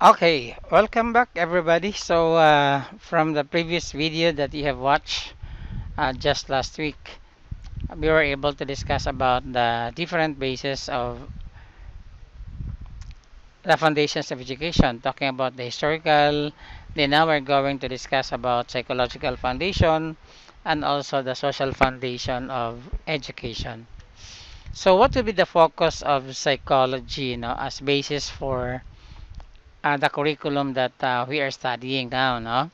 Okay, welcome back everybody. From the previous video that you have watched just last week, we were able to discuss about the different bases of the foundations of education, talking about the historical. Then now we're going to discuss about psychological foundation and also the social foundation of education. So what will be the focus of psychology, as basis for the curriculum that we are studying now, no?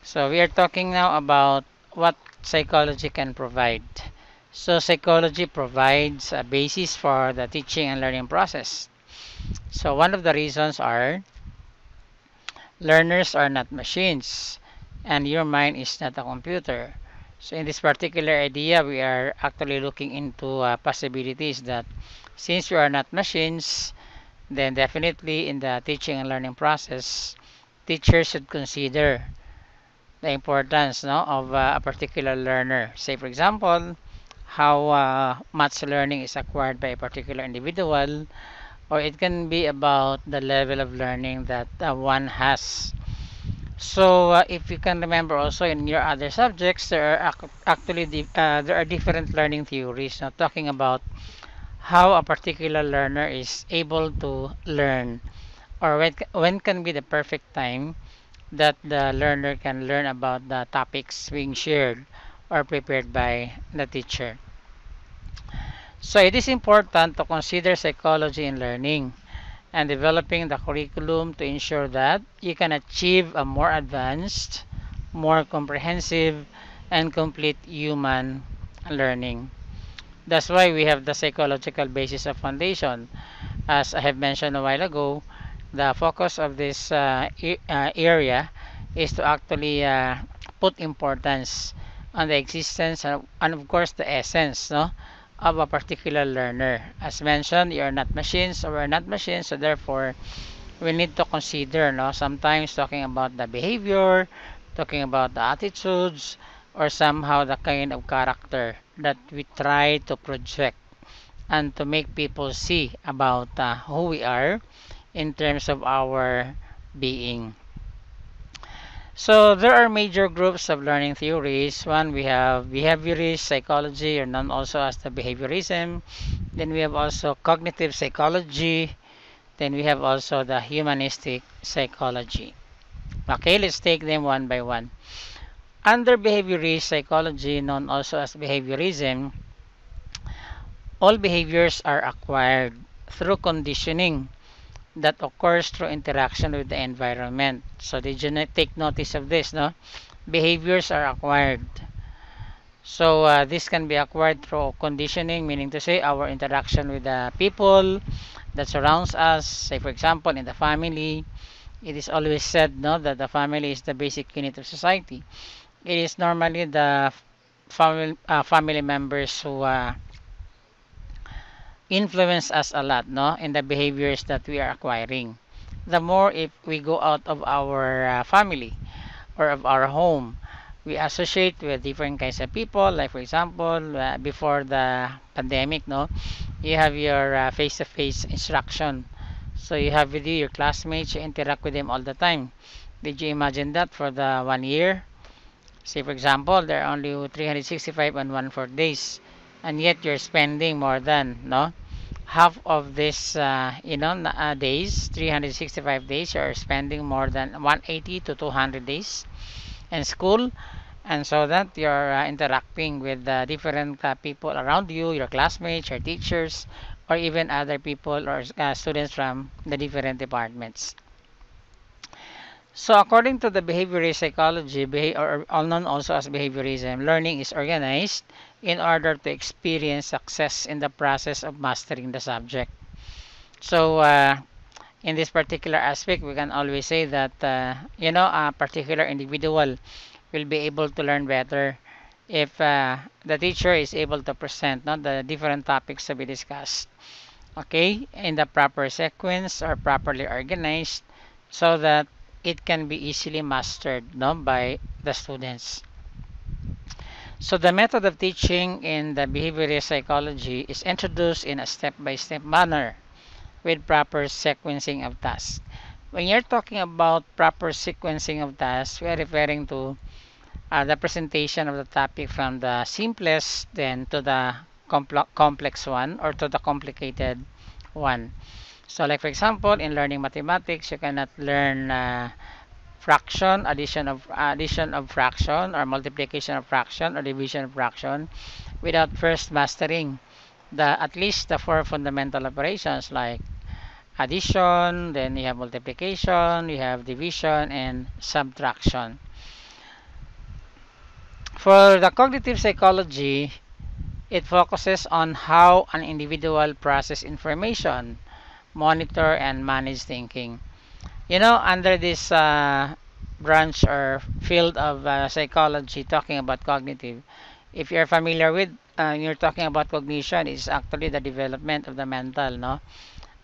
So we are talking now about what psychology can provide. So psychology provides a basis for the teaching and learning process. So one of the reasons are learners are not machines and your mind is not a computer. So in this particular idea, we are actually looking into possibilities that since we are not machines, then definitely in the teaching and learning process, teachers should consider the importance of a particular learner. Say, for example, how much learning is acquired by a particular individual, or it can be about the level of learning that one has. So, if you can remember also in your other subjects, there are actually there are different learning theories now talking about how a particular learner is able to learn, or when can be the perfect time that the learner can learn about the topics being shared or prepared by the teacher. So it is important to consider psychology in learning and developing the curriculum to ensure that you can achieve a more advanced, more comprehensive, and complete human learning. That's why we have the psychological basis of foundation. As I have mentioned a while ago, the focus of this area is to actually put importance on the existence and of course the essence, no, of a particular learner. As mentioned, you are not machines or we're not machines, so therefore we need to consider, no, sometimes talking about the behavior, talking about the attitudes, or somehow the kind of character that we try to project and to make people see about who we are in terms of our being. So there are major groups of learning theories. One, we have behaviorist psychology, or known also as the behaviorism. Then we have also cognitive psychology. Then we have also the humanistic psychology. Okay, let's take them one by one. Under behaviorist psychology, known also as behaviorism, all behaviors are acquired through conditioning that occurs through interaction with the environment. So did you take notice of this, no? Behaviors are acquired. So this can be acquired through conditioning, meaning to say our interaction with the people that surrounds us. Say for example, in the family, it is always said, no, that the family is the basic unit of society. It is normally the family members who influence us a lot, no, in the behaviors that we are acquiring. The more if we go out of our family or of our home, we associate with different kinds of people. Like for example, before the pandemic, no, you have your face-to-face instruction. So you have with you your classmates, you interact with them all the time. Did you imagine that for the 1 year? Say for example, there are only 365 and 1/4 days, and yet you're spending more than, no, half of this days, 365 days, you're spending more than 180 to 200 days in school, and so that you're interacting with different people around you, your classmates, your teachers, or even other people or students from the different departments. So according to the behavioral psychology, or known also as behaviorism, learning is organized in order to experience success in the process of mastering the subject. So in this particular aspect, we can always say that a particular individual will be able to learn better if the teacher is able to present, not the different topics to be discussed, okay, in the proper sequence or properly organized, so that it can be easily mastered, no, by the students. So the method of teaching in the behavioral psychology is introduced in a step-by-step manner with proper sequencing of tasks. When you're talking about proper sequencing of tasks, we are referring to the presentation of the topic from the simplest then to the complex one or to the complicated one. So like for example, in learning mathematics, you cannot learn fraction, addition of fraction or multiplication of fraction or division of fraction without first mastering the at least the four fundamental operations like addition, then you have multiplication, you have division and subtraction. For the cognitive psychology, it focuses on how an individual processes information, monitor and manage thinking. You know, under this branch or field of psychology talking about cognitive, if you're familiar with, you're talking about cognition, it's actually the development of the mental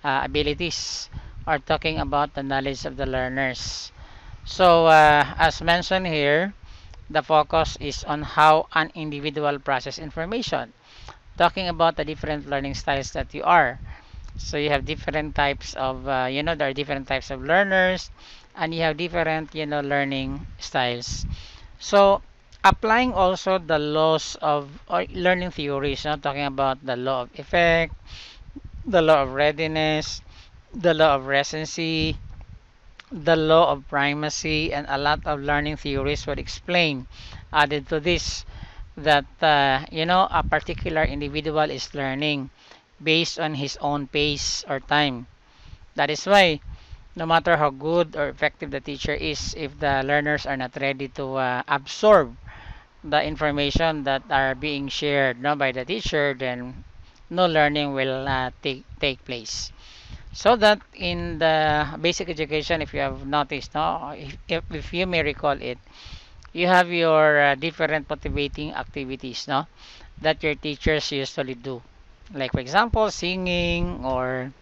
abilities, or talking about the knowledge of the learners. So, as mentioned here, the focus is on how an individual processes information, talking about the different learning styles that you are. So you have different types of, there are different types of learners, and you have different, learning styles. So applying also the laws of or learning theories, talking about the law of effect, the law of readiness, the law of recency, the law of primacy, and a lot of learning theories would explain added to this that a particular individual is learning based on his own pace or time. That is why no matter how good or effective the teacher is, if the learners are not ready to absorb the information that are being shared by the teacher, then no learning will take place. So that in the basic education, if you have noticed, no, if you may recall it, you have your different motivating activities, no, that your teachers usually do. Like for example, singing or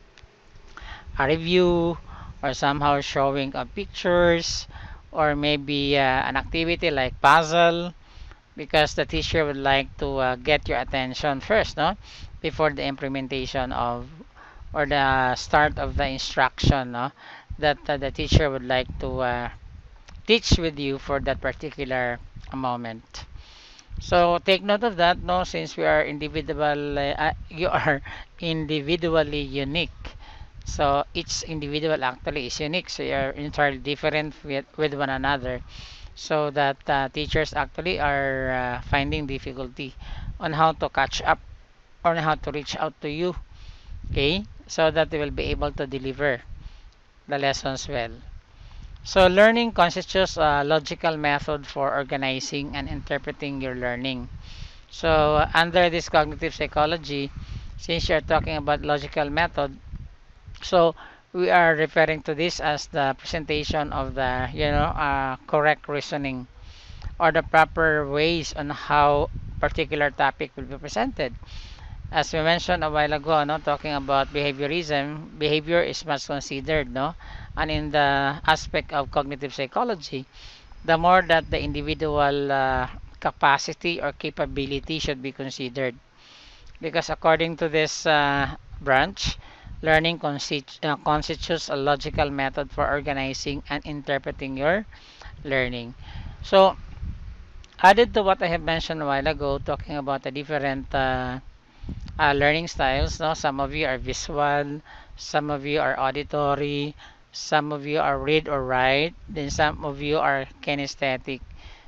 a review or somehow showing of pictures or maybe an activity like puzzle because the teacher would like to get your attention first, no, before the implementation of or the start of the instruction, no, that the teacher would like to teach with you for that particular moment. So take note of that, no, since we are individual, you are individually unique. So each individual actually is unique. So you're entirely different with one another. So that teachers actually are finding difficulty on how to catch up or how to reach out to you. Okay, so that they will be able to deliver the lessons well. So learning constitutes a logical method for organizing and interpreting your learning. So under this cognitive psychology, since you're talking about logical method, so we are referring to this as the presentation of the correct reasoning or the proper ways on how particular topic will be presented. As we mentioned a while ago, no, talking about behaviorism, behavior is much considered, no, and in the aspect of cognitive psychology, the more that the individual capacity or capability should be considered. Because according to this branch, learning constitutes a logical method for organizing and interpreting your learning. So, added to what I have mentioned a while ago, talking about the different learning styles, no? Some of you are visual, some of you are auditory, some of you are read or write, then some of you are kinesthetic.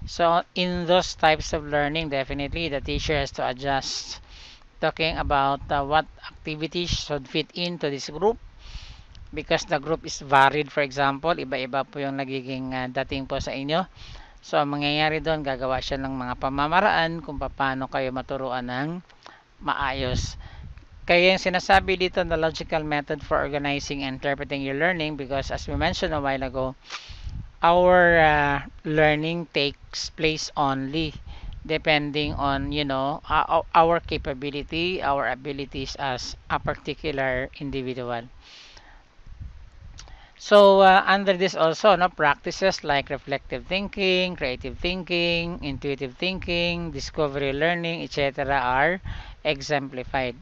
So, in those types of learning, definitely the teacher has to adjust talking about what activities should fit into this group because the group is varied. For example, iba-iba po yung nagiging dating po sa inyo. So, ang mangyayari doon, gagawa siya ng mga pamamaraan kung paano kayo maturuan ng maayos. Kaya yung sinasabi dito na logical method for organizing and interpreting your learning because as we mentioned a while ago, our learning takes place only depending on our capability, our abilities as a particular individual. So under this also, no, practices like reflective thinking, creative thinking, intuitive thinking, discovery learning, etc. are exemplified.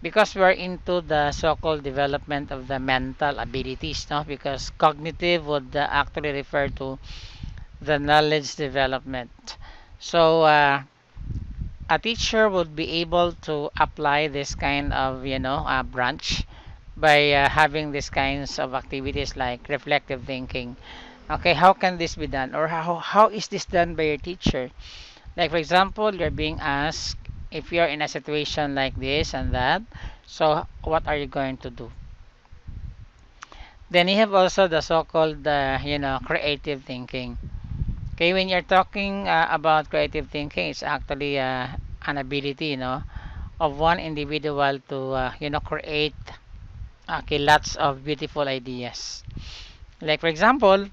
because we're into the so-called development of the mental abilities, no? Because cognitive would actually refer to the knowledge development. So a teacher would be able to apply this kind of branch by having these kinds of activities like reflective thinking. Okay, how can this be done, or how is this done by your teacher? Like for example, you're being asked if you're in a situation like this and that, so what are you going to do? Then you have also the so-called creative thinking. Okay, when you're talking about creative thinking, it's actually an ability, of one individual to create lots of beautiful ideas. Like for example,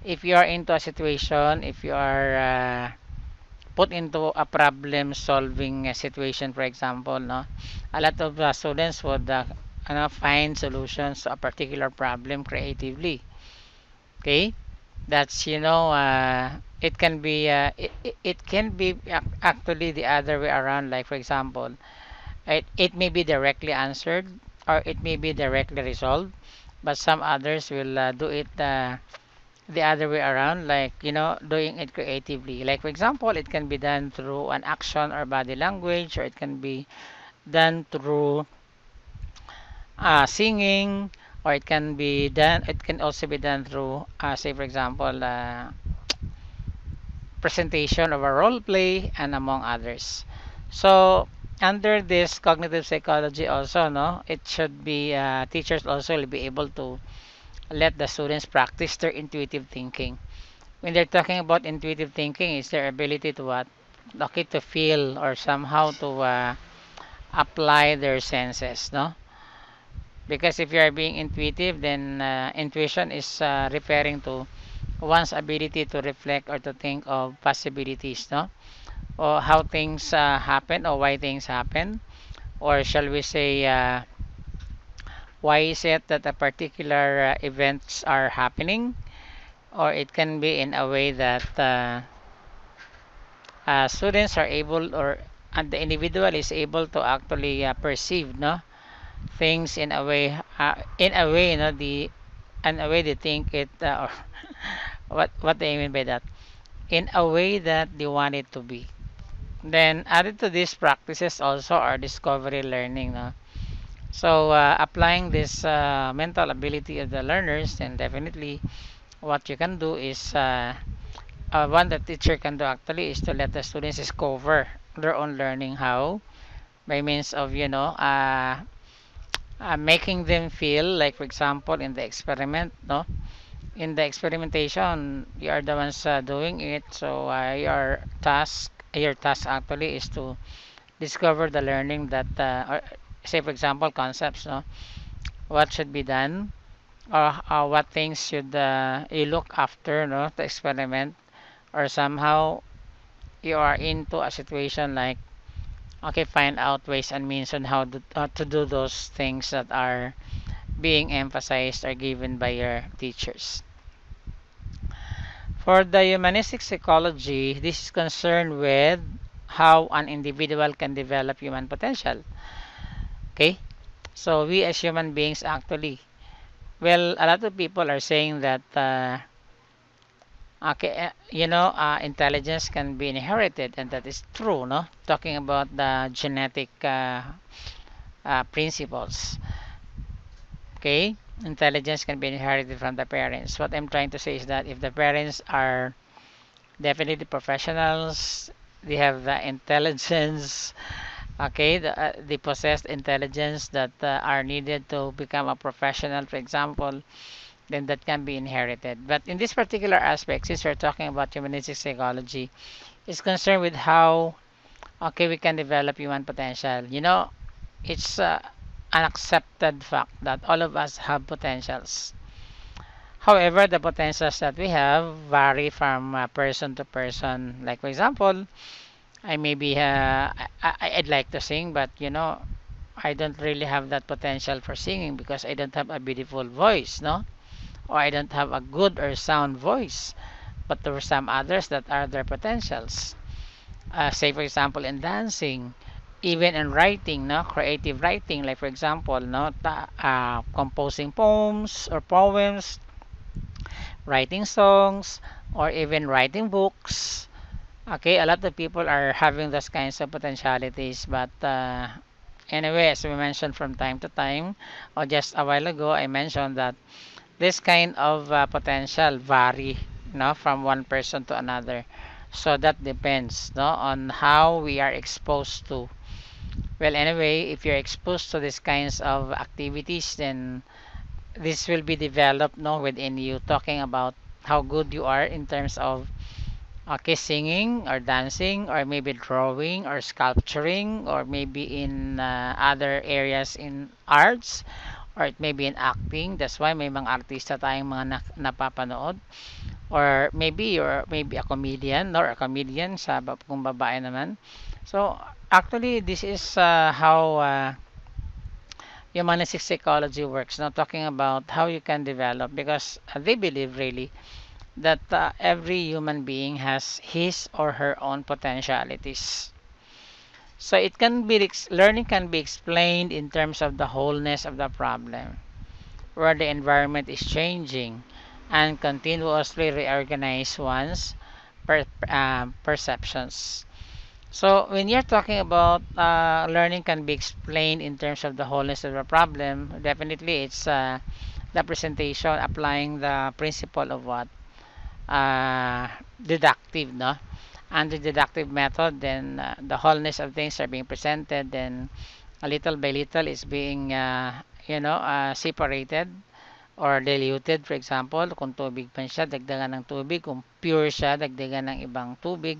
if you are into a situation, if you are put into a problem solving situation, for example, no, a lot of students would find solutions to a particular problem creatively. Okay, that's it can be it can be actually the other way around. Like for example, it may be directly answered or it may be directly resolved, but some others will do it the other way around, like doing it creatively. Like for example, it can be done through an action or body language, or it can be done through singing, or it can also be done through say for example presentation of a role play, and among others. So under this cognitive psychology also, no, it should be teachers also will be able to let the students practice their intuitive thinking. When they're talking about intuitive thinking, is their ability to what? Okay, to feel or somehow to apply their senses, no? Because if you are being intuitive, then intuition is referring to one's ability to reflect or to think of possibilities, no? Or how things happen, or why things happen, or shall we say, why is it that a particular events are happening, or it can be in a way that students are able, or and the individual is able to actually perceive, no, things in a way, the in a way they think it or what do I mean by that, in a way that they want it to be. Then added to these practices also are discovery learning, no? So applying this mental ability of the learners, then definitely what you can do is one that teacher can do actually is to let the students discover their own learning. How? By means of making them feel, like for example in the experiment, no, in the experimentation you are the ones doing it, so your task actually is to discover the learning that or say for example concepts, no, what should be done, or what things should you look after, no, to experiment, or somehow you are into a situation like, okay, find out ways and means on how to do those things that are being emphasized or given by your teachers. For the humanistic psychology, this is concerned with how an individual can develop human potential. Okay, so we as human beings actually, well, a lot of people are saying that okay, intelligence can be inherited, and that is true, no? Talking about the genetic principles. Okay, intelligence can be inherited from the parents. What I'm trying to say is that if the parents are definitely professionals, they have the intelligence, okay, the possessed intelligence that are needed to become a professional, for example, then that can be inherited. But in this particular aspect, since we're talking about humanistic psychology, it's concerned with how, okay, we can develop human potential. It's an accepted fact that all of us have potentials. However, the potentials that we have vary from person to person. Like for example, I maybe I'd like to sing, but I don't really have that potential for singing because I don't have a beautiful voice, no, or I don't have a good or sound voice. But there are some others that are their potentials. Say for example in dancing, even in writing, no, creative writing, like for example, no, composing poems or poems, writing songs, or even writing books. Okay, a lot of people are having those kinds of potentialities, but anyway, as we mentioned from time to time, or just a while ago, I mentioned that this kind of potential vary, no, from one person to another. So that depends, no, on how we are exposed to. Well, anyway, if you're exposed to these kinds of activities, then this will be developed, no, within you. Talking about how good you are in terms of okay, singing or dancing or maybe drawing or sculpturing or maybe in other areas in arts or it may be in acting. That's why may mga artista tayong mga napapanood. Or maybe you're maybe a comedian or a comedian sa kung babae naman. So actually this is how humanistic psychology works. Now talking about how you can develop because they believe really that every human being has his or her own potentialities. So it can be learning can be explained in terms of the wholeness of the problem, where the environment is changing and continuously reorganize one's perceptions. So when you're talking about learning can be explained in terms of the wholeness of the problem, definitely it's the presentation applying the principle of what deductive, no? And the deductive method, then the wholeness of things are being presented, then a little by little is being, separated or diluted. For example, kung tubig pa siya, dagdagan ng tubig. Kung pure siya, dagdagan ng ibang tubig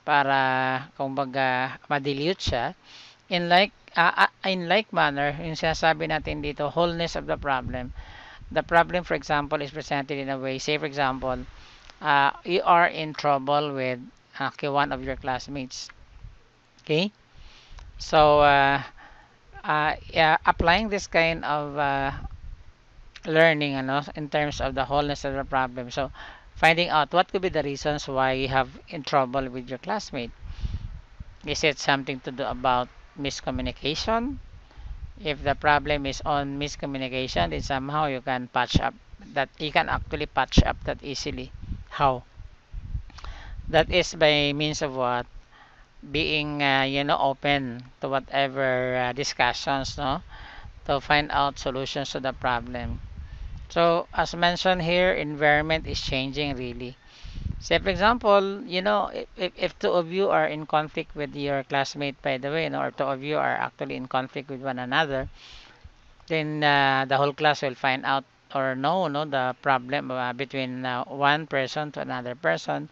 para, kumbaga, ma-dilute siya. In like manner, yung sinasabi natin dito, wholeness of the problem. The problem, for example, is presented in a way, say for example, you are in trouble with okay, one of your classmates. Okay, so yeah, applying this kind of learning, ano, in terms of the wholeness of the problem. So finding out what could be the reasons why you have in trouble with your classmate. Is it something to do about miscommunication? If the problem is on miscommunication, then somehow you can patch up that. You can actually patch up that easily. How? That is by means of what? Being open to whatever discussions, no, to find out solutions to the problem. So as mentioned here, environment is changing really. Say for example, if two of you are in conflict with your classmate, by the way, or two of you are actually in conflict with one another, then the whole class will find out or know, no, the problem between one person to another person.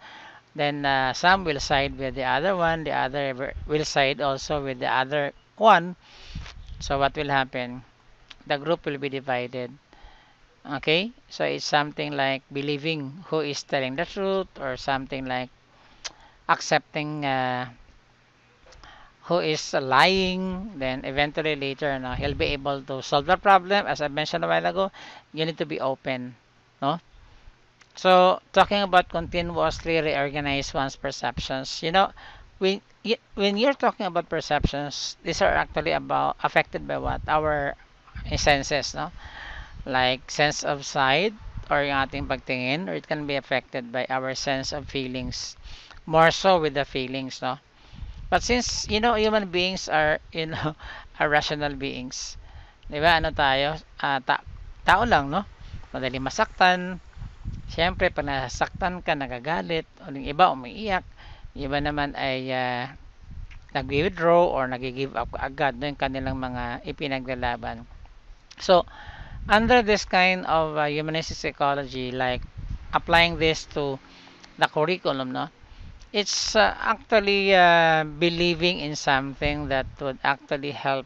Then some will side with the other one, the other will side also with the other one. So what will happen? The group will be divided. Okay, so it's something like believing who is telling the truth, or something like accepting who is lying. Then eventually later, no, he'll be able to solve the problem. As I mentioned a while ago, you need to be open, no. So talking about continuously reorganize one's perceptions, when you're talking about perceptions, these are actually about affected by what our senses, no, like sense of sight or yung ating pagtingin, or it can be affected by our sense of feelings, more so with the feelings, no. But since human beings are are rational beings, di ba, ano tayo, tao lang, no, madali masaktan. Siyempre pag nasaktan ka, nagagalit, o yung iba umiiyak, yung iba naman ay nag-withdraw or nag-give up agad, no, yung kanilang mga ipinaglalaban. So under this kind of humanistic psychology, like applying this to the curriculum, no, it's actually believing in something that would actually help,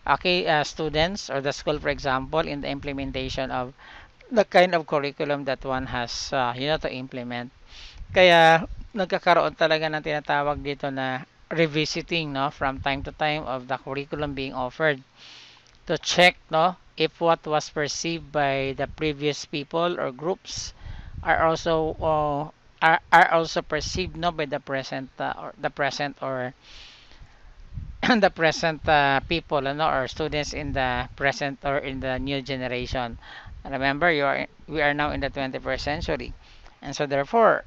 okay, students or the school, for example, in the implementation of the kind of curriculum that one has to implement. Kaya nagkakaroon talaga ng tinatawag dito na revisiting, no, from time to time of the curriculum being offered, to check, no, if what was perceived by the previous people or groups are also are also perceived, no, by the present or the present people, or students in the present or in the new generation. Remember, we are now in the 21st century, and so therefore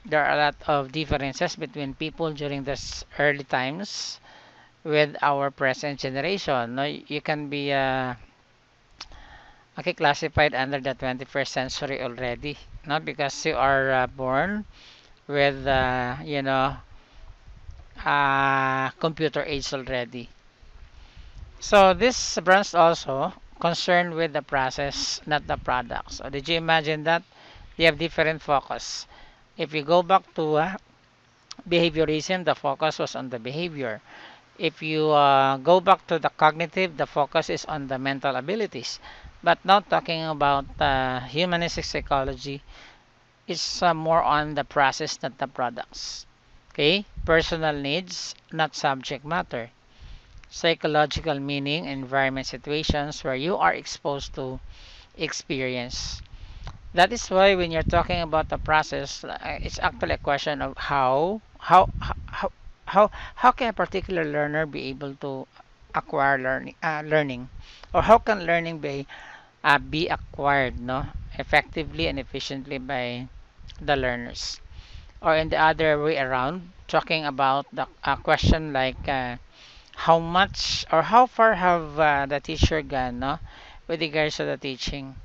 there are a lot of differences between people during this early times with our present generation. No, you can be okay classified under the 21st century already, no, because you are born with computer age already. So this branch also concerned with the process, not the product. So did you imagine that? They have different focus. If you go back to behaviorism, the focus was on the behavior. If you go back to the cognitive, the focus is on the mental abilities. But not talking about humanistic psychology, it's more on the process, not the products. Okay, personal needs, not subject matter. Psychological meaning, environment, situations where you are exposed to experience. That is why when you're talking about the process, it's actually a question of how can a particular learner be able to acquire learning, or how can learning be acquired, no, effectively and efficiently by the learners, or in the other way around, talking about the question like how much or how far have the teacher gone, no, with regards to the teaching.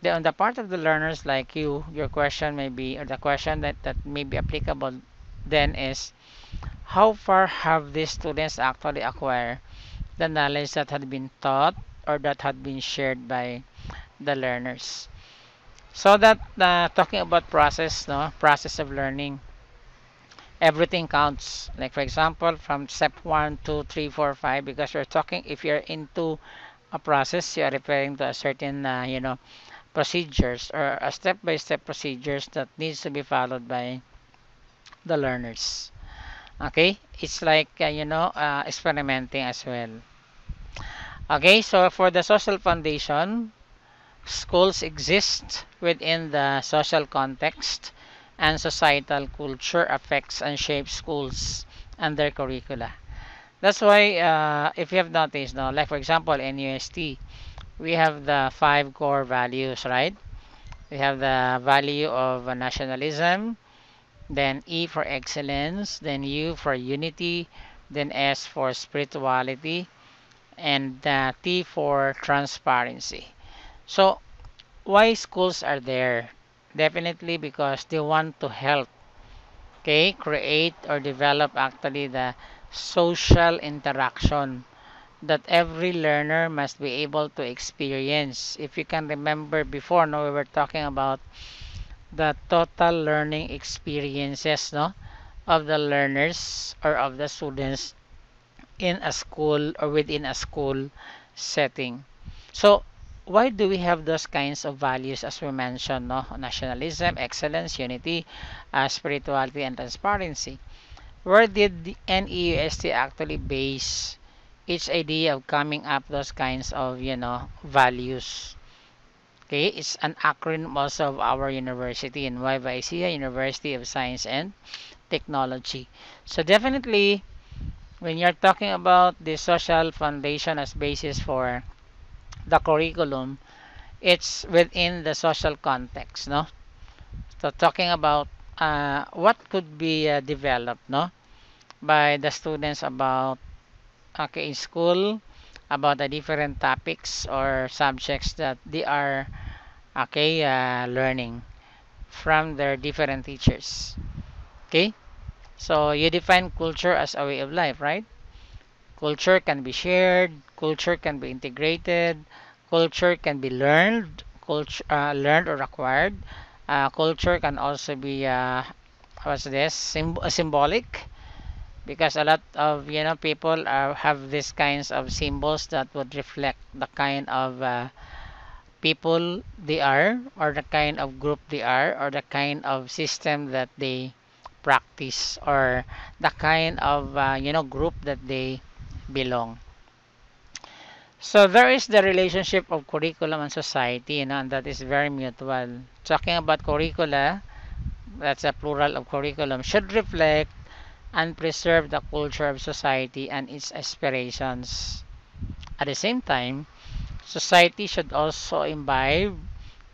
On the part of the learners like you, your question may be, or the question that may be applicable then is, how far have these students actually acquired the knowledge that had been taught or that had been shared by the learners? So that talking about process, no, process of learning, everything counts. Like for example, from step 1, 2, 3, 4, 5, because we're talking, if you're into a process, you are referring to a certain, procedures or a step-by-step procedures that needs to be followed by the learners. Okay, it's like experimenting as well. Okay, so for the social foundation, schools exist within the social context, and societal culture affects and shapes schools and their curricula. That's why, if you have noticed, no, like for example in UST, we have the five core values, right? We have the value of nationalism, then E for excellence, then U for unity, then S for spirituality, and T for transparency. So, why schools are there? Definitely because they want to help, okay, create or develop actually the social interaction that every learner must be able to experience. If you can remember before, no, we were talking about the total learning experiences, no, of the learners or of the students in a school or within a school setting. So why do we have those kinds of values as we mentioned, no? Nationalism, excellence, unity, spirituality, and transparency? Where did the NEUST actually base its idea of coming up those kinds of values? Okay, it's an acronym also of our university, in YVICA, University of Science and Technology. So definitely, when you're talking about the social foundation as basis for the curriculum, it's within the social context, no? So talking about what could be developed, no, by the students about, okay, in school, about the different topics or subjects that they are, okay, learning from their different teachers. Okay, so you define culture as a way of life, right? Culture can be shared, culture can be integrated, culture can be learned, learned or acquired. Culture can also be what's this symbolic, because a lot of people have these kinds of symbols that would reflect the kind of people they are, or the kind of group they are, or the kind of system that they practice, or the kind of group that they belong. So there is the relationship of curriculum and society, and that is very mutual. Talking about curricula, that's a plural of curriculum, should reflect and preserve the culture of society and its aspirations. At the same time, society should also imbibe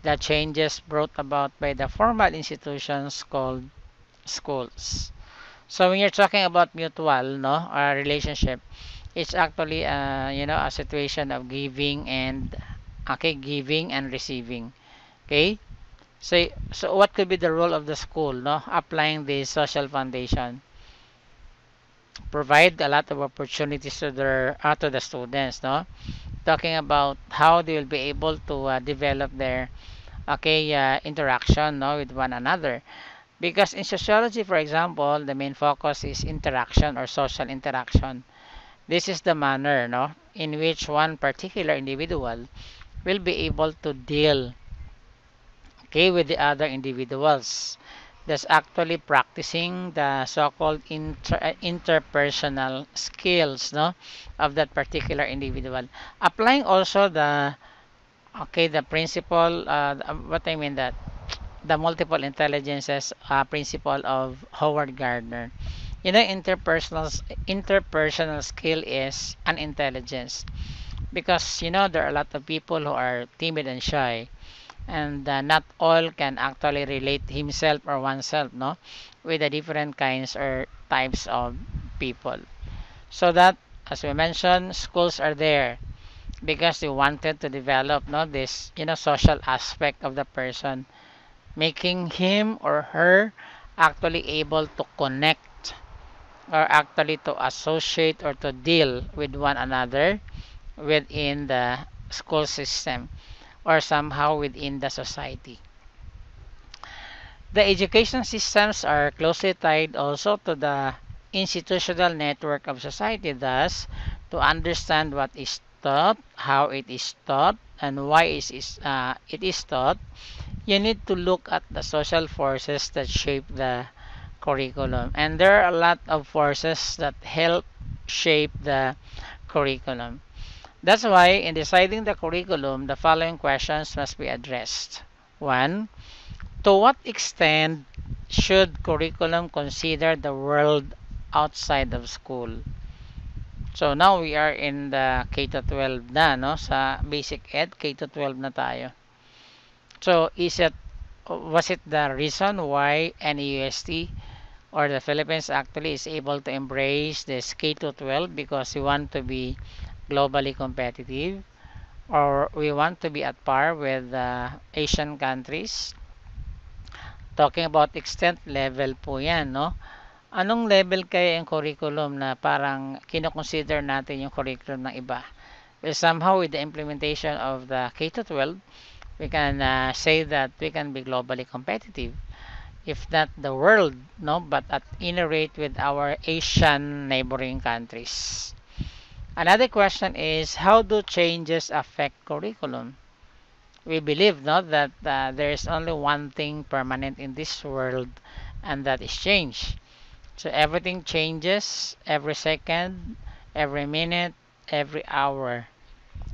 the changes brought about by the formal institutions called schools. So when you're talking about mutual, no, relationship, it's actually a situation of giving and giving and receiving. Okay? So what could be the role of the school, no? Applying the social foundation, provide a lot of opportunities to the students, no? Talking about how they will be able to develop their interaction, no, with one another. Because in sociology, for example, the main focus is interaction or social interaction. This is the manner, no, in which one particular individual will be able to deal, with the other individuals. That's actually practicing the so-called interpersonal skills, no, of that particular individual. Applying also the principle, what I mean that the multiple intelligences principle of Howard Gardner. Interpersonal skill is an intelligence, because there are a lot of people who are timid and shy, and not all can actually relate himself or oneself, no, with the different kinds or types of people. So that, as we mentioned, schools are there because they wanted to develop, no, this social aspect of the person, making him or her actually able to connect, or actually to associate or to deal with one another within the school system, or somehow within the society. The education systems are closely tied also to the institutional network of society. Thus, to understand what is taught, how it is taught, and why it is taught, you need to look at the social forces that shape the curriculum. And there are a lot of forces that help shape the curriculum. That's why in deciding the curriculum, the following questions must be addressed. One, to what extent should curriculum consider the world outside of school? So now we are in the K to 12 na, no? Sa basic ed, K to 12 na tayo. So was it the reason why NAUST or the Philippines actually is able to embrace this K to 12 because we want to be globally competitive, or we want to be at par with Asian countries? Talking about extent level po yan, no? Anong level kaya yung curriculum na parang kinoconsider natin yung curriculum ng iba? Well, somehow with the implementation of the K to 12, we can say that we can be globally competitive, if not the world, no, but at any rate with our Asian neighboring countries. Another question is, how do changes affect curriculum? We believe, no, that there is only one thing permanent in this world, and that is change. So everything changes every second, every minute, every hour.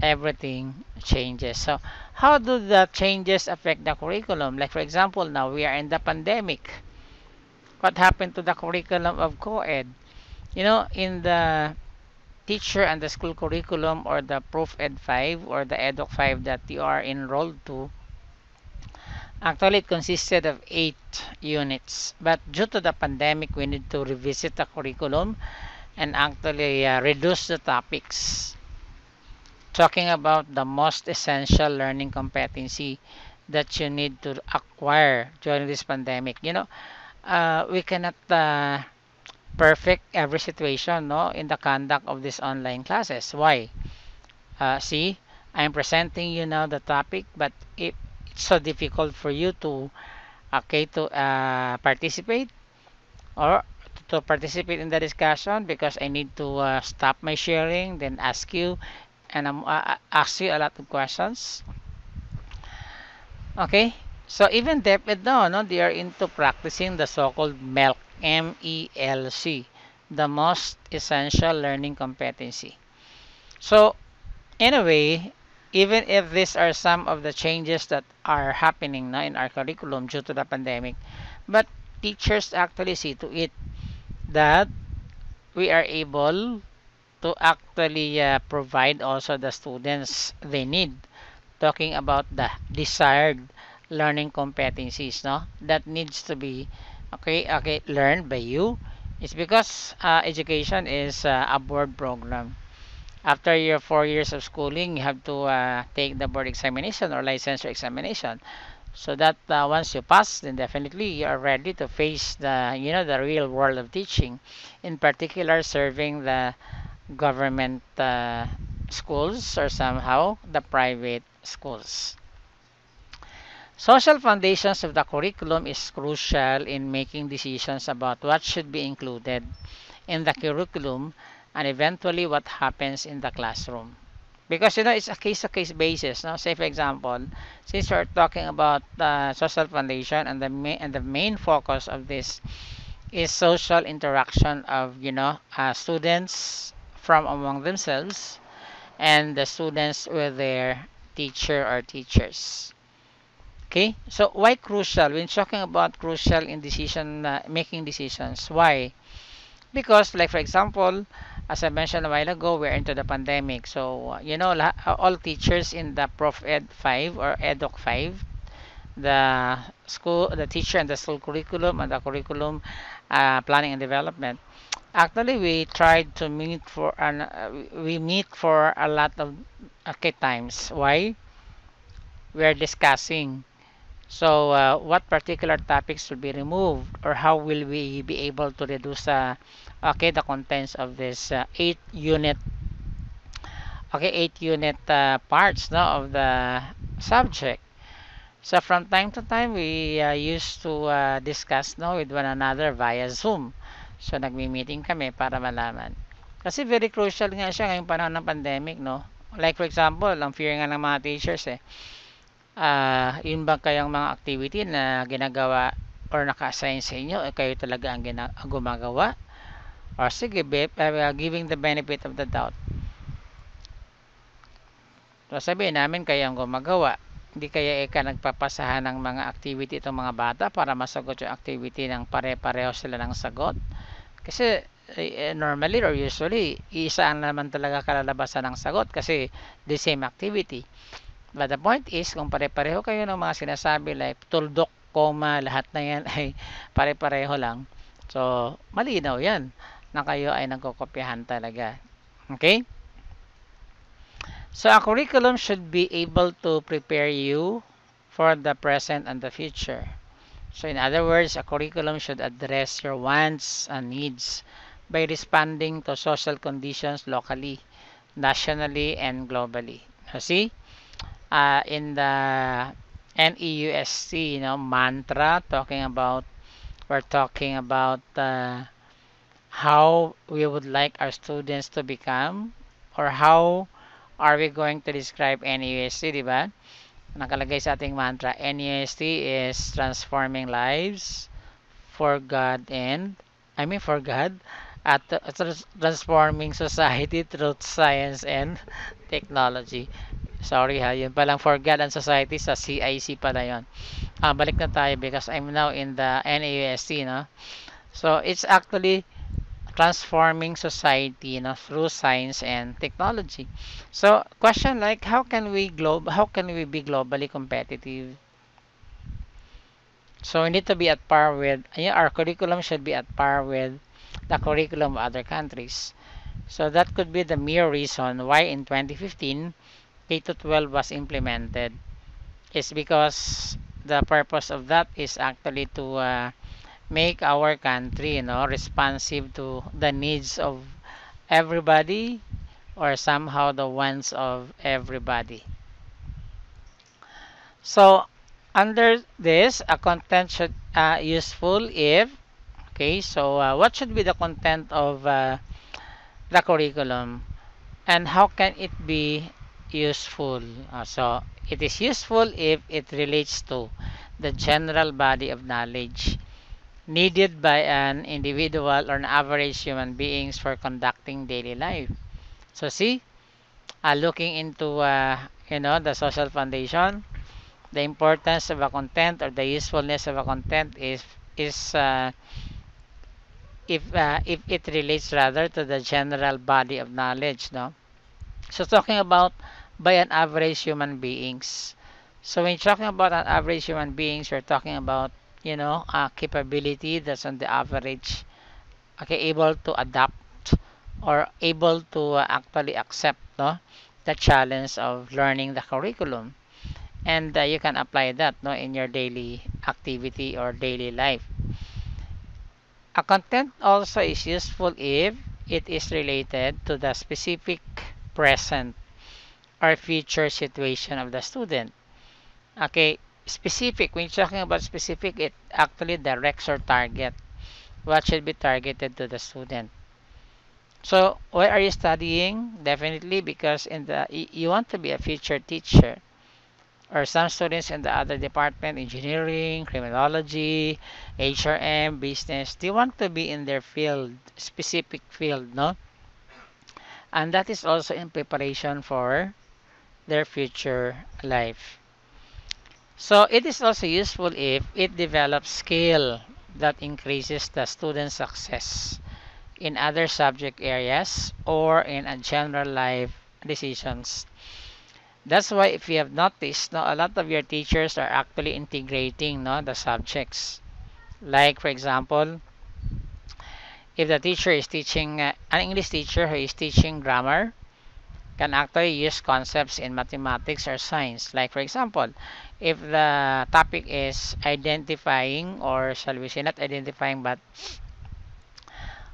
Everything changes. So how do the changes affect the curriculum? Like for example, now we are in the pandemic. What happened to the curriculum of co-ed? In the teacher and the school curriculum, or the Proof Ed 5 or the Edoc 5 that you are enrolled to, actually it consisted of 8 units. But due to the pandemic, we need to revisit the curriculum and actually reduce the topics, talking about the most essential learning competency that you need to acquire during this pandemic. We cannot perfect every situation, no, in the conduct of these online classes. Why? See, I'm presenting you now the topic, but it's so difficult for you to participate, or to participate in the discussion, because I need to stop my sharing, then ask you, and ask you a lot of questions. Okay, so even DepEd now, no, they are into practicing the so-called MELC, MELC, the most essential learning competency. So anyway, even if these are some of the changes that are happening now in our curriculum due to the pandemic, but teachers actually see to it that we are able to actually provide also the students they need. Talking about the desired learning competencies, no, that needs to be learned by you. It's because education is a board program. After your 4 years of schooling, you have to take the board examination or licensure examination, so that once you pass, then definitely you are ready to face the real world of teaching, in particular serving the government schools or somehow the private schools. Social foundations of the curriculum is crucial in making decisions about what should be included in the curriculum and eventually what happens in the classroom. Because it's a case-to-case basis. Now, say for example, since we're talking about social foundation, and the main focus of this is social interaction of students from among themselves and the students with their teacher or teachers. Okay, so why crucial? When talking about crucial in decision making decisions, why? Because, like for example, as I mentioned a while ago, we're into the pandemic. So all teachers in the Prof Ed 5 or Edoc 5, the teacher and the school curriculum and the curriculum planning and development. Actually, we tried to meet for we meet for a lot of times. Why? We are discussing. So, what particular topics will be removed, or how will we be able to reduce the contents of this 8 unit, 8 unit parts, no, of the subject. So from time to time, we used to discuss, no, with one another via Zoom. So nagmi-meeting kami para malaman. Kasi very crucial nga siya ngayong panahon ng pandemic, no? Like for example, ang fear nga ng mga teachers yun ba kayang mga activity na ginagawa or naka-assign sa inyo, kayo talaga ang gumagawa? Or sige, giving the benefit of the doubt. So sabihin namin kayo ang gumagawa. Hindi kaya nagpapasahan ng mga activity itong mga bata para masagot yung activity ng pare-pareho sila ng sagot. Kasi normally or usually, isa ang naman talaga kalalabasan ng sagot kasi the same activity. But the point is, kung pare-pareho kayo ng mga sinasabi like tuldok, koma, lahat na yan ay pare-pareho lang. So, malinaw yan na kayo ay nagkokopyahan talaga. Okay? So, a curriculum should be able to prepare you for the present and the future. So, in other words, a curriculum should address your wants and needs by responding to social conditions locally, nationally, and globally. So, see? In the NEUST, mantra, we're talking about how we would like our students to become, or how are we going to describe NEUST, di ba? Nakalagay sa ating mantra, NEUST is transforming lives for God at transforming society through science and technology. Sorry yun palang for God and society sa CIC pala yun. Balik na tayo because I'm now in the NAUST, no? So, it's actually transforming society, through science and technology. So, question like, how can we be globally competitive? So, we need to be at par with, our curriculum should be at par with the curriculum of other countries. So, that could be the mere reason why in 2015, K-12 was implemented. Is because the purpose of that is actually to make our country, responsive to the needs of everybody, or somehow the wants of everybody. So, under this, a content should useful if, okay, so what should be the content of the curriculum, and how can it be useful? So, it is useful if it relates to the general body of knowledge needed by an individual or an average human beings for conducting daily life. So, see, looking into the social foundation, the importance of a content or the usefulness of a content is if it relates rather to the general body of knowledge, no? So talking about by an average human beings. So when you're talking about an average human beings, you're talking about, a capability that's on the average, okay, able to adapt or able to actually accept, no, the challenge of learning the curriculum, and you can apply that, no, in your daily activity or daily life. A content also is useful if it is related to the specific present or future situation of the student. Okay, specific, when you're talking about specific, it actually directs or target what should be targeted to the student. So why are you studying? Definitely because you want to be a future teacher. Or some students in the other department, engineering, criminology, HRM, business, they want to be in their field, specific field, no? And that is also in preparation for their future life. So it is also useful if it develops skill that increases the student's success in other subject areas or in a general life decisions. That's why if you have noticed, no, a lot of your teachers are actually integrating, no, the subjects. Like for example, if the teacher is teaching an English teacher who is teaching grammar can actually use concepts in mathematics or science. Like for example, if the topic is identifying, or shall we say not identifying but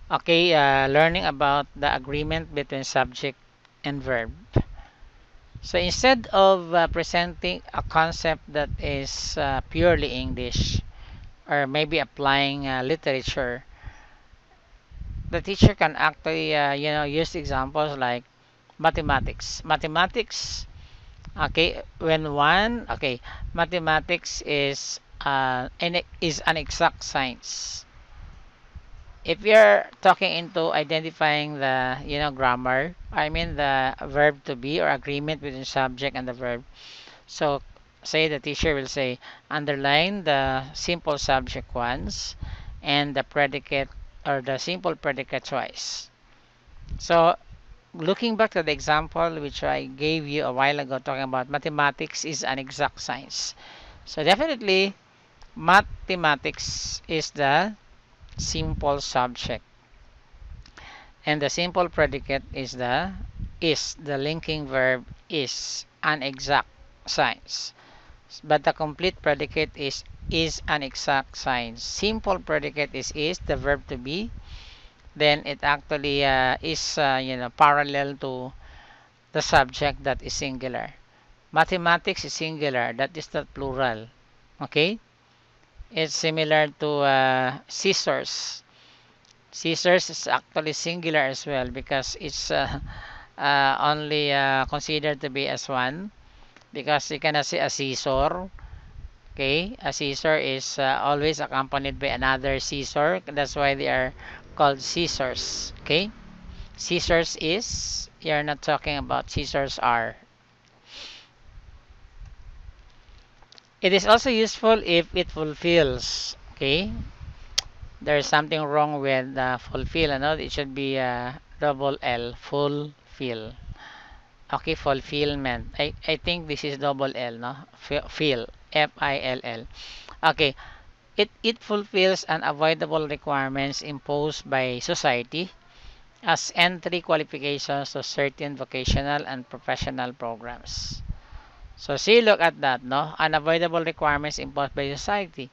okay, learning about the agreement between subject and verb. So instead of presenting a concept that is purely English or maybe applying literature, the teacher can actually use examples like mathematics. Mathematics, okay, mathematics is an exact science. If you're talking into identifying the grammar, I mean the verb to be or agreement between subject and the verb. So say the teacher will say underline the simple subject once and the predicate or the simple predicate twice. So looking back to the example which I gave you a while ago talking about mathematics is an exact science. So definitely mathematics is the simple subject and the simple predicate is the linking verb is an exact science, but the complete predicate is an exact science. Simple predicate is the verb to be, then it actually is parallel to the subject that is singular. Mathematics is singular, that is not plural. Okay, it's similar to scissors. Scissors is actually singular as well because it's only considered to be as one, because you cannot say a scissor. Okay, a scissor is always accompanied by another scissor. That's why they are called scissors. Okay, scissors is, you're not talking about scissors are. It is also useful if it fulfills. Okay, there's something wrong with fulfill. It should be double L, fulfill. Okay, fulfillment. I think this is double L, no? Fill, Fill. Okay, it fulfills unavoidable requirements imposed by society as entry qualifications to certain vocational and professional programs. So see, look at that, no? Unavoidable requirements imposed by society.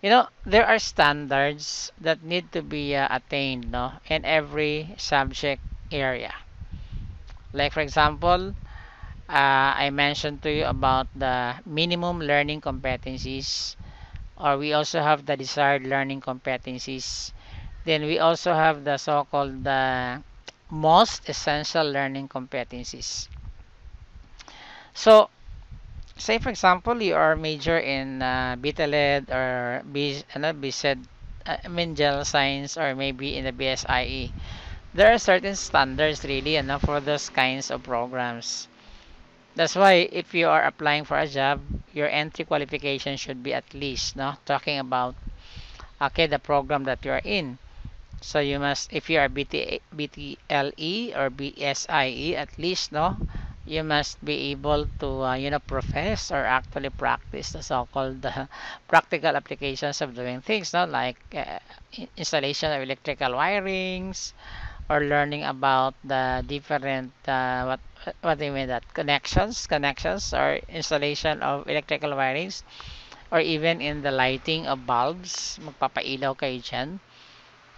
There are standards that need to be attained, no, in every subject area. Like for example, I mentioned to you about the minimum learning competencies, or we also have the desired learning competencies. Then we also have the so-called most essential learning competencies. So, say for example, you are major in BTLED or BSED, general science, or maybe in the BSIE. There are certain standards really for those kinds of programs. That's why if you are applying for a job, your entry qualification should be at least, no, talking about okay the program that you are in. So you must, if you are BTLE or BSIE at least, no, you must be able to, profess or actually practice the so-called practical applications of doing things, no, like installation of electrical wirings, or learning about the different what do you mean that connections or installation of electrical wirings, or even in the lighting of bulbs, magpapailaw kayo dyan.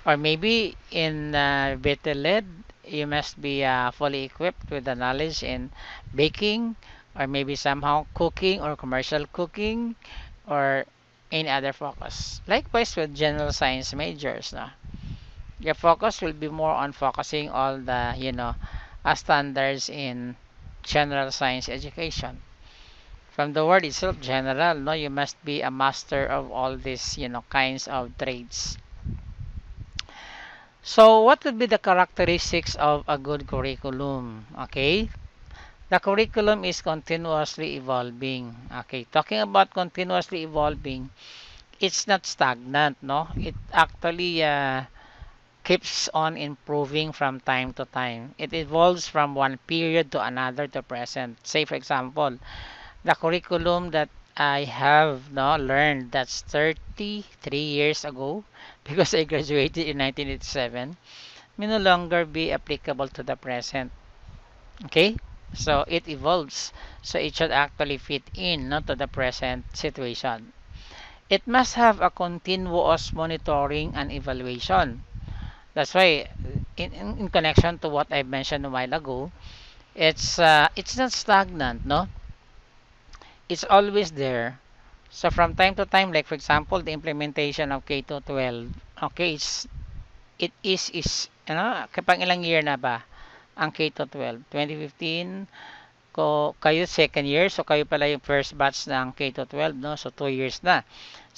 Or maybe in Beteled, you must be fully equipped with the knowledge in baking, or maybe somehow cooking or commercial cooking, or any other focus. Likewise with general science majors, no? Your focus will be more on focusing all the, standards in general science education. From the word itself, general, no, you must be a master of all these, kinds of trades. So, what would be the characteristics of a good curriculum? Okay, the curriculum is continuously evolving. Okay, talking about continuously evolving, it's not stagnant, no? It actually keeps on improving from time to time. It evolves from one period to another to present. Say, for example, the curriculum that I have learned that's 33 years ago because I graduated in 1987 may no longer be applicable to the present. Okay? So it evolves. So it should actually fit in not to the present situation. It must have a continuous monitoring and evaluation. That's why in connection to what I mentioned a while ago, it's not stagnant, no? It's always there. So from time to time, like for example, the implementation of K to 12, okay, it is kapag ilang year na ba ang K to 12? 2015, kayo second year, so kayo pala yung first batch ng K to 12, no? So 2 years na.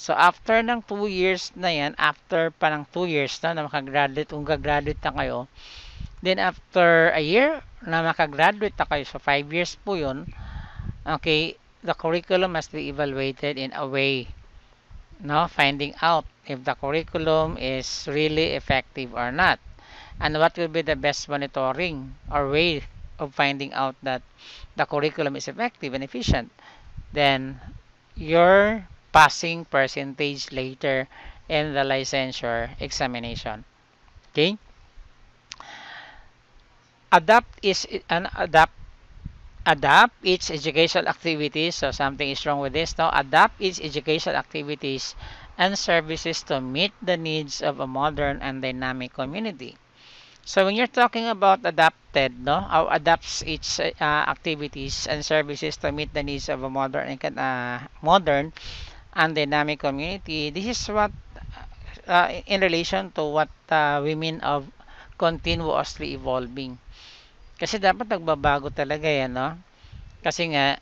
So after ng 2 years na yan, after pa ng 2 years na makagraduate, kung gagraduate na kayo, then after a year na makagraduate na kayo, so 5 years po yun, okay, the curriculum must be evaluated in a way, no, finding out if the curriculum is really effective or not, and what will be the best monitoring or way of finding out that the curriculum is effective and efficient. Then your passing percentage later in the licensure examination. Okay, adapt its educational activities. So something is wrong with this now. Adapt its educational activities and services to meet the needs of a modern and dynamic community. So when you're talking about adapted, no, or adapts its activities and services to meet the needs of a modern and dynamic community, this is what in relation to what we mean of continuously evolving. Kasi dapat nagbabago talaga yan, no? Kasi nga,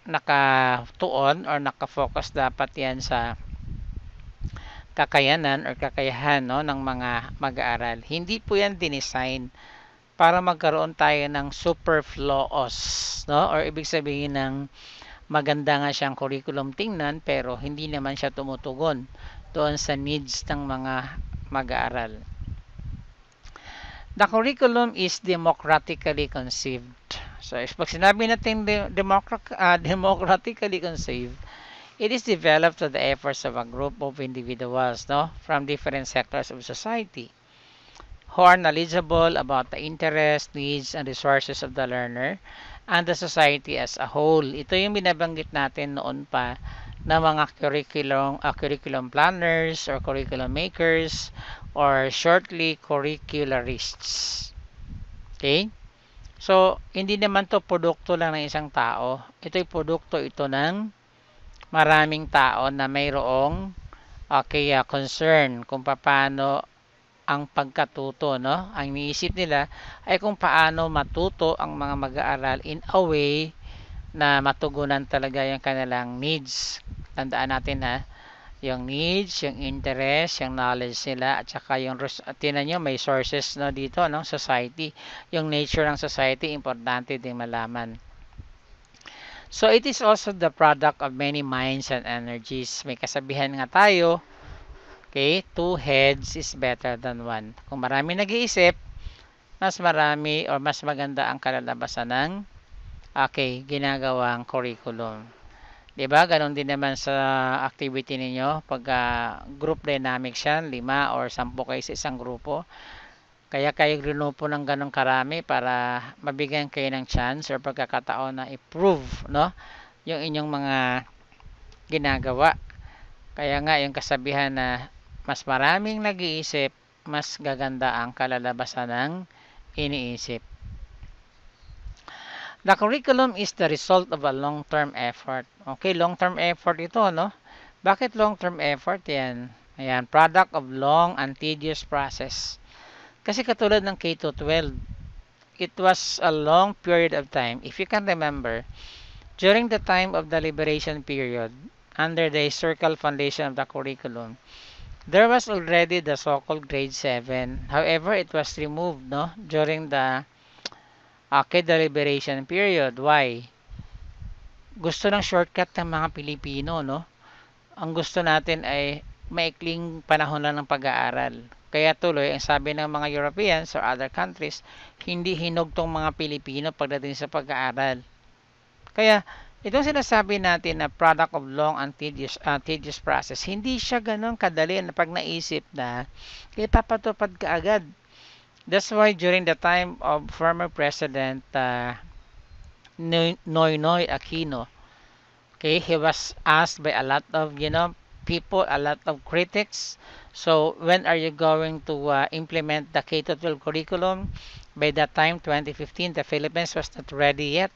nakatuon or nakafocus dapat yan sa kakayanan or kakayahan, no, ng mga mag-aaral. Hindi po yan dinesign para magkaroon tayo ng superfluous, no? Or ibig sabihin ng maganda nga siyang curriculum tingnan pero hindi naman siya tumutugon doon sa needs ng mga mag-aaral. The curriculum is democratically conceived. So, pag sinabi natin democratically conceived, it is developed through the efforts of a group of individuals, no, from different sectors of society who are knowledgeable about the interests, needs, and resources of the learner and the society as a whole. Ito yung binabanggit natin noon pa na mga curriculum planners or curriculum makers or shortly curricularists. Okay? So, hindi naman to produkto lang ng isang tao. Ito'y produkto ito ng maraming tao na mayroong concern kung paano ang pagkatuto, no? Ang iniisip nila ay kung paano matuto ang mga mag-aaral in a way na matugunan talaga yung kanilang needs. Tandaan natin yung needs, yung interest, yung knowledge nila, at saka yung tinan nyo may sources no dito, no, society. Yung nature ng society, importante din malaman. So it is also the product of many minds and energies. May kasabihan nga tayo Okay, two heads is better than one. Kung marami nag-iisip, mas marami or mas maganda ang kalalabasan ng ginagawang curriculum. 'Di ba? Ganon din naman sa activity ninyo. Pag group dynamics yan, 5 or 10 kayo sa isang grupo. Kaya kayo grupo ng ganong karami para mabigyan kayo ng chance or pagkakataon na i-prove, no? Yung inyong mga ginagawa. Kaya nga yung kasabihan na mas maraming nag-iisip, mas gaganda ang kalalabasan ng iniisip. The curriculum is the result of a long-term effort. Okay, long-term effort ito, no? Bakit long-term effort yan? Ayan, product of long and tedious process. Kasi katulad ng K-12, it was a long period of time. If you can remember, during the time of the liberation period, under the historical foundation of the curriculum, there was already the so-called grade 7. However, it was removed, no, during the the liberation period. Why? Gusto ng shortcut ng mga Pilipino, no? Ang gusto natin ay maikling panahon lang ng pag-aaral. Kaya tuloy, ang sabi ng mga Europeans or other countries, hindi hinog tong mga Pilipino pagdating sa pag-aaral. Kaya, itong sinasabi natin na product of long and tedious process, hindi siya ganun kadali na pag naisip na, ipapatupad ka agad. That's why during the time of former President Noynoy Aquino, okay, he was asked by a lot of, people, a lot of critics. So, when are you going to implement the K-12 curriculum? By that time, 2015, the Philippines was not ready yet,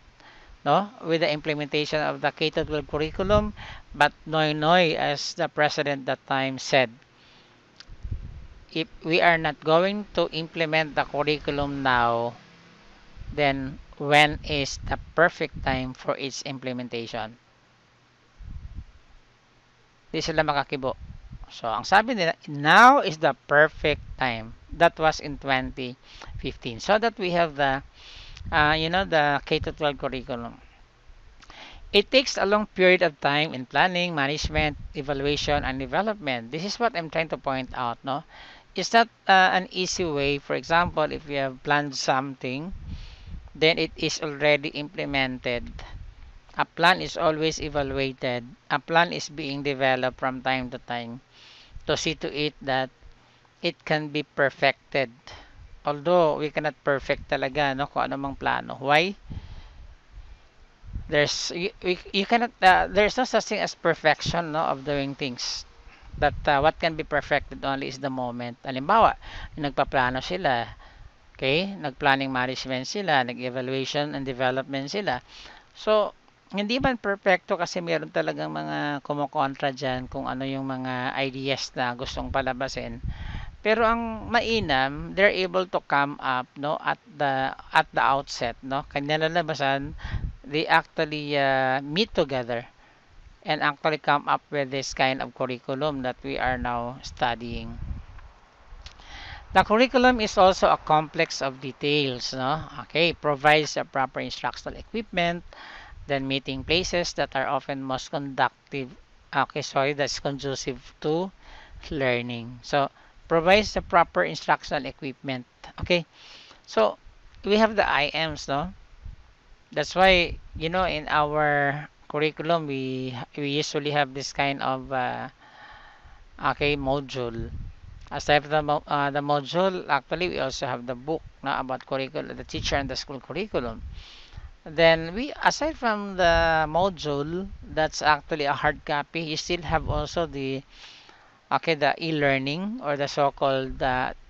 no, with the implementation of the K-12 curriculum. But Noynoy, as the president that time, said, if we are not going to implement the curriculum now, then when is the perfect time for its implementation? Di sila makakibo. So, ang sabi nila, now is the perfect time. That was in 2015. So that we have the, the K-12 curriculum. It takes a long period of time in planning, management, evaluation, and development. This is what I'm trying to point out, no? It's not an easy way. For example, if you have planned something, then it is already implemented. A plan is always evaluated. A plan is being developed from time to time to see to it that it can be perfected. Although we cannot perfect talaga, no, kung ano mang plano. Why? You cannot there's no such thing as perfection, no, of doing things. But what can be perfected only is the moment. Halimbawa, nagpaplano sila, okay? Nagplanning management sila, nag-evaluation and development sila. So, hindi man perfecto kasi meron talagang mga kumukontra dyan kung ano yung mga ideas na gustong palabasin. Pero ang mainam, they're able to come up, no, at the outset, no. Kanilalabasan, they actually meet together and actually come up with this kind of curriculum that we are now studying. The curriculum is also a complex of details, no? Okay, provides a proper instructional equipment, then meeting places that are often most conductive, that's conducive to learning. So, provides the proper instructional equipment. Okay, so we have the IMs, no? That's why, in our curriculum, we usually have this kind of module. Aside from the module, actually we also have the book na about curriculum, the teacher and the school curriculum. Then we, aside from the module, that's actually a hard copy. You still have also the e-learning or the so-called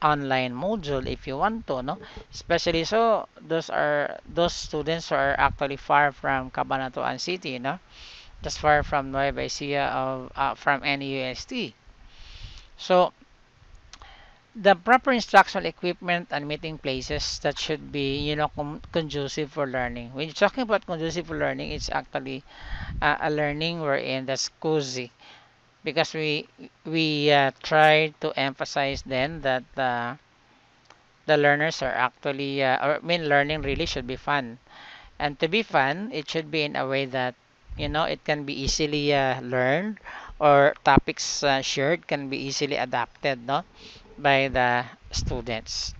online module if you want to, no, especially so those students who are actually far from Cabanatuan City, no, just far from Nueva Ecija of from NUST. So the proper instructional equipment and meeting places that should be, conducive for learning. When you're talking about conducive for learning, it's actually a learning wherein that's cozy, because we try to emphasize then that the learners are actually learning really should be fun, and to be fun it should be in a way that it can be easily learned, or topics shared can be easily adapted, no, by the students.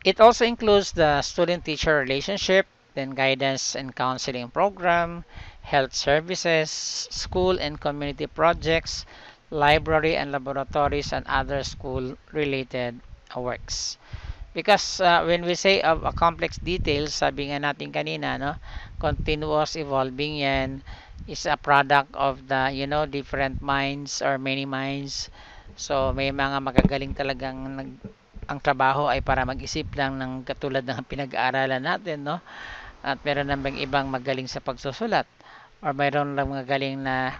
It also includes the student-teacher relationship, then guidance and counseling program, health services, school and community projects, library and laboratories, and other school-related works. Because when we say of a complex details, sabi nga natin kanina, no, continuous evolving yan is a product of the, different minds or many minds. So, may mga magagaling talagang ang trabaho ay para mag-isip lang ng katulad ng pinag-aaralan natin, no? At meron namang ibang magaling sa pagsusulat. Or mayroon lang mga galing na,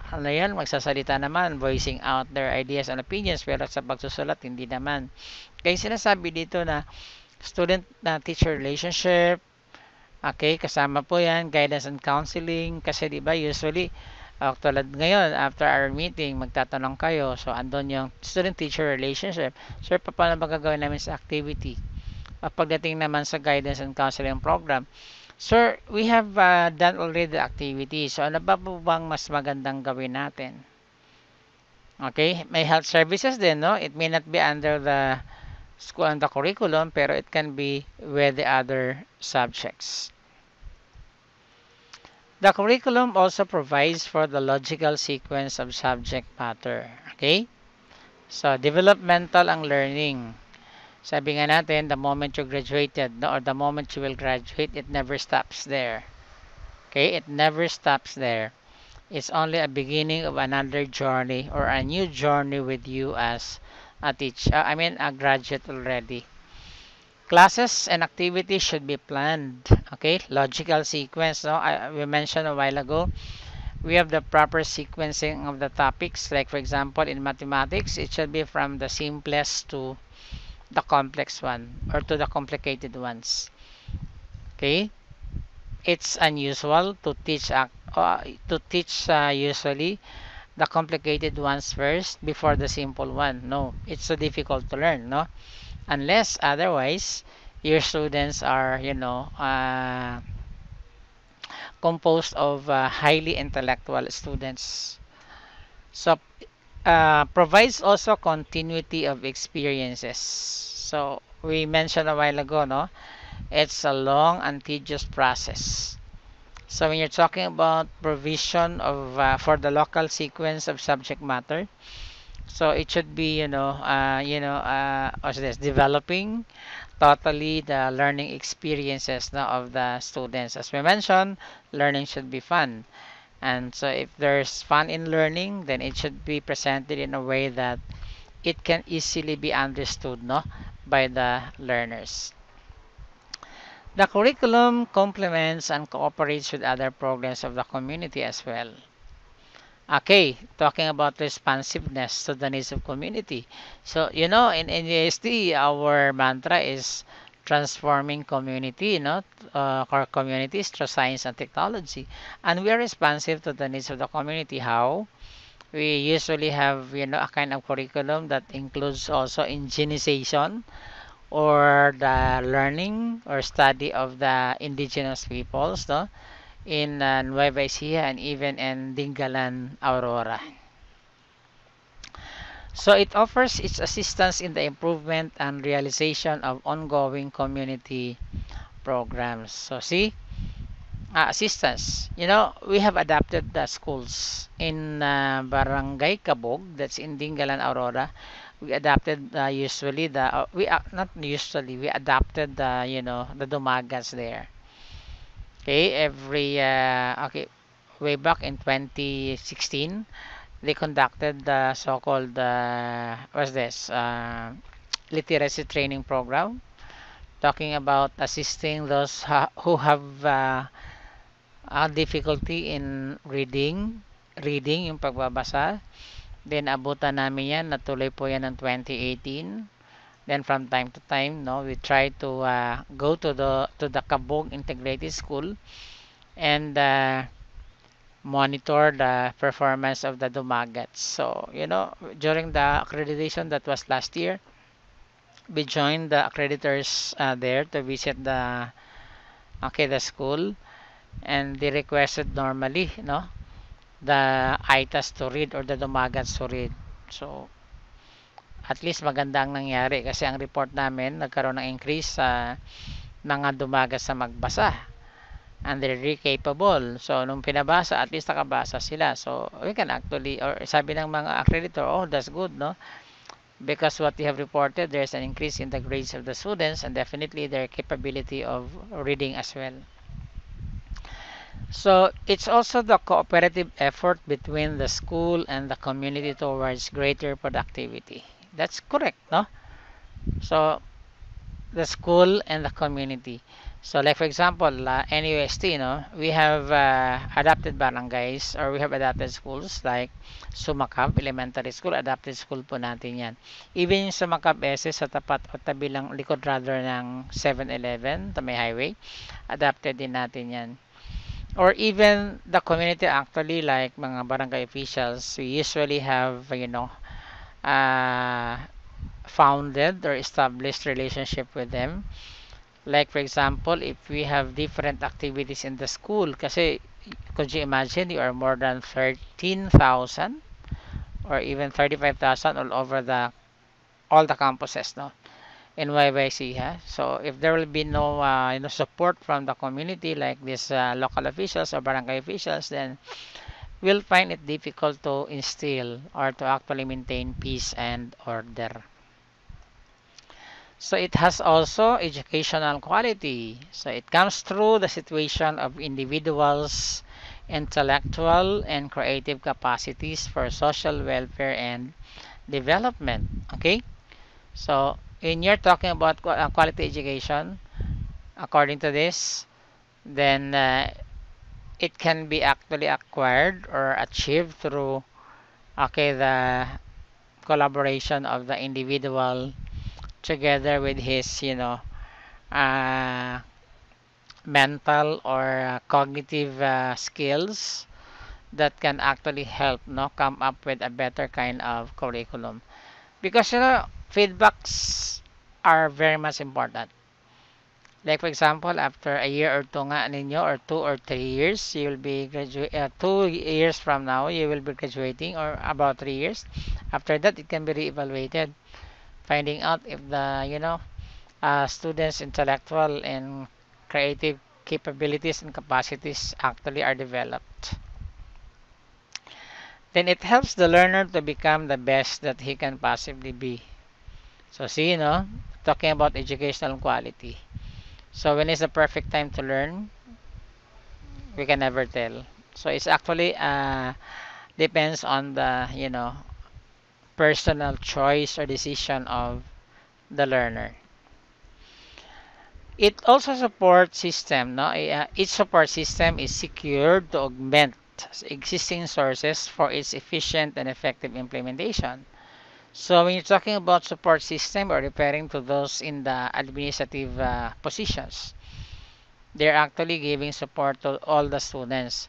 magsasalita naman, voicing out their ideas and opinions, pero sa pagsusulat, hindi naman. Kaya sinasabi dito na student na teacher relationship, okay, kasama po yan, guidance and counseling, kasi di ba usually, tulad ngayon, after our meeting, magtatanong kayo, so andon yung student-teacher relationship. Sir, paano ba gagawin namin sa activity? Pagdating naman sa guidance and counseling program, sir, we have done already the activity, so ano ba po bang mas magandang gawin natin? Okay, may health services din, no? It may not be under the school and the curriculum, pero it can be with the other subjects. The curriculum also provides for the logical sequence of subject matter. Okay? So, developmental ang learning. Sabi nga natin, the moment you graduated, no, or the moment you will graduate, it never stops there. Okay? It never stops there. It's only a beginning of another journey or a new journey with you as a teacher. A graduate already. Classes and activities should be planned. Okay, logical sequence. No, we mentioned a while ago. We have the proper sequencing of the topics. Like for example, in mathematics, it should be from the simplest to the complex one or to the complicated ones. Okay, it's unusual to teach usually the complicated ones first before the simple one. No, it's so difficult to learn. No, unless otherwise your students are composed of highly intellectual students. So provides also continuity of experiences. So we mentioned a while ago, no, it's a long and tedious process. So when you're talking about provision of for the local sequence of subject matter, so it should be, what's this, developing totally the learning experiences, no, of the students. As we mentioned, learning should be fun. And so if there's fun in learning, then it should be presented in a way that it can easily be understood, no, by the learners. The curriculum complements and cooperates with other programs of the community as well. Okay, talking about responsiveness to the needs of community. So, in EST, our mantra is transforming community, our communities through science and technology. And we are responsive to the needs of the community. How? We usually have, a kind of curriculum that includes also indigenization or the learning or study of the indigenous peoples, no? In Nueva Ecija and even in Dingalan, Aurora. So it offers its assistance in the improvement and realization of ongoing community programs. So see, assistance. We have adapted the schools in Barangay Cabog, that's in Dingalan, Aurora. We adapted usually the we not usually we adapted the the dumagas there. Okay, way back in 2016, they conducted the so-called what's this literacy training program, talking about assisting those who have difficulty in reading yung pagbabasa. Then abutan namin yan, natuloy po yan ng 2018. Then from time to time, no, we try to go to the Kabog Integrated School and monitor the performance of the Dumagats. So, during the accreditation that was last year, we joined the accreditors there to visit the school, and they requested normally, the ITAS to read or the dumagats to read. So, at least maganda ang nangyari kasi ang report namin nagkaroon ng increase sa mga dumagas sa magbasa and they're really capable. So, nung pinabasa, at least nakabasa sila. So, we can actually, or sabi ng mga accreditor, oh, that's good, no? Because what they have reported, there's an increase in the grades of the students and definitely their capability of reading as well. So, it's also the cooperative effort between the school and the community towards greater productivity. That's correct, no? So, the school and the community. So like for example, NUST, no, we have adapted barangays or we have adapted schools like Sumakab Elementary School, adapted school po natin yan. Even yung Sumakab SS sa tapat o tabi lang likod rather ng 7-Eleven, may highway, adapted din natin yan. Or even the community actually like mga barangay officials, we usually have, founded or established relationship with them. Like for example, if we have different activities in the school, kasi could you imagine you are more than 13,000 or even 35,000 all over all the campuses, no, in YYC, ha? So if there will be no support from the community like these local officials or barangay officials, then we'll find it difficult to instill or to actually maintain peace and order. So it has also educational quality. So it comes through the situation of individuals' intellectual and creative capacities for social welfare and development. Okay? So when you're talking about quality education, according to this, then it can be actually acquired or achieved through the collaboration of the individual together with his uh, mental or cognitive skills that can actually help come up with a better kind of curriculum, because feedbacks are very much important. Like for example, after a year or two nga ninyo, or 2 or 3 years, you will be 2 years from now you will be graduating, or about 3 years after that it can be re-evaluated, finding out if the students' intellectual and creative capabilities and capacities actually are developed. Then it helps the learner to become the best that he can possibly be. So see, talking about educational quality. So when is the perfect time to learn? We can never tell. So it's actually depends on the personal choice or decision of the learner. It also support system, no? Each support system is secured to augment existing sources for its efficient and effective implementation. So when you're talking about support system, or referring to those in the administrative positions, they're actually giving support to all the students,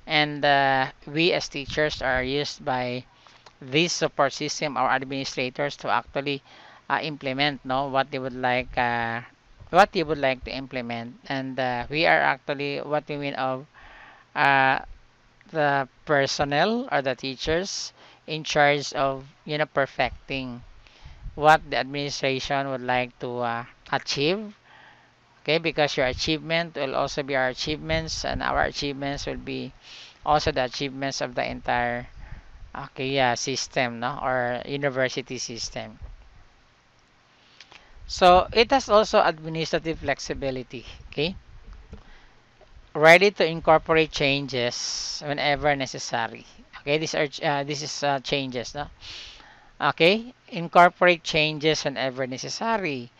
and we as teachers are used by this support system, our administrators, to actually implement what you would like to implement, and we are actually what we mean of uh, the personnel or the teachers in charge of perfecting what the administration would like to achieve. Okay, because your achievement will also be our achievements, and our achievements will be also the achievements of the entire system, no, or university system. So it has also administrative flexibility. Okay, ready to incorporate changes whenever necessary. Okay, this is changes, no? Okay, incorporate changes whenever necessary.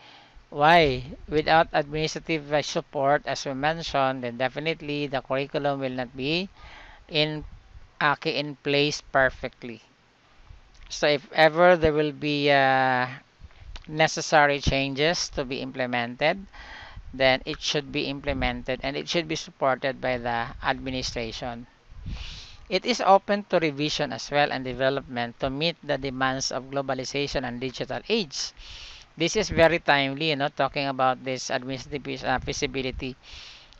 Why? Without administrative support, as we mentioned, then definitely the curriculum will not be in in place perfectly. So if ever there will be necessary changes to be implemented, then it should be implemented and it should be supported by the administration. It is open to revision as well and development to meet the demands of globalization and digital age. This is very timely, talking about this administrative feasibility.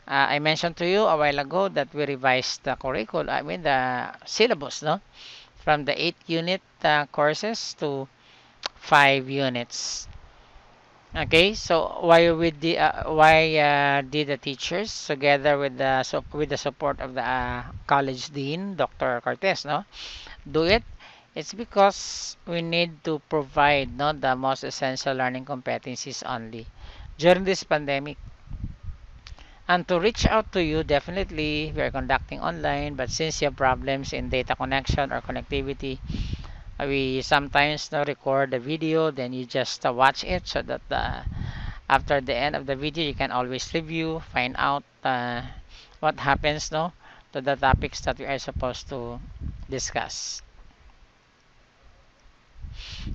I mentioned to you a while ago that we revised the curriculum, I mean the syllabus, no? From the 8 unit courses to 5 units. Okay, so why did the teachers together with with the support of the college dean, Dr. Cortez, no, do it? It's because we need to provide no the most essential learning competencies only during this pandemic. And to reach out to you, definitely we are conducting online, but since you have problems in data connection or connectivity, we sometimes no record the video, then you just watch it so that after the end of the video you can always review, find out what happens no to the topics that we are supposed to discuss.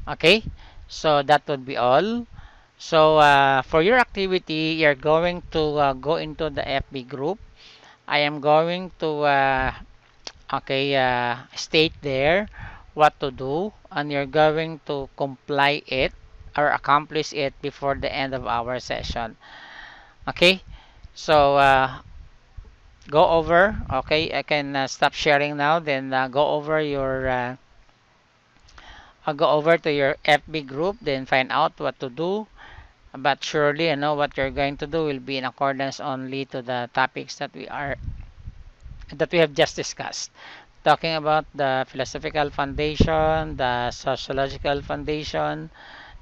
Okay, so that would be all. So for your activity, you're going to go into the FB group. I am going to state there what to do, and you're going to comply it or accomplish it before the end of our session. Okay, so go over. Okay, I can stop sharing now. Then go over to your FB group. Then find out what to do. But surely, you know what you're going to do will be in accordance only to the topics that we have just discussed. Talking about the philosophical foundation, the sociological foundation,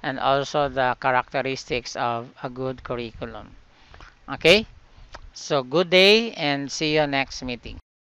and also the characteristics of a good curriculum. Okay, so good day and see you next meeting.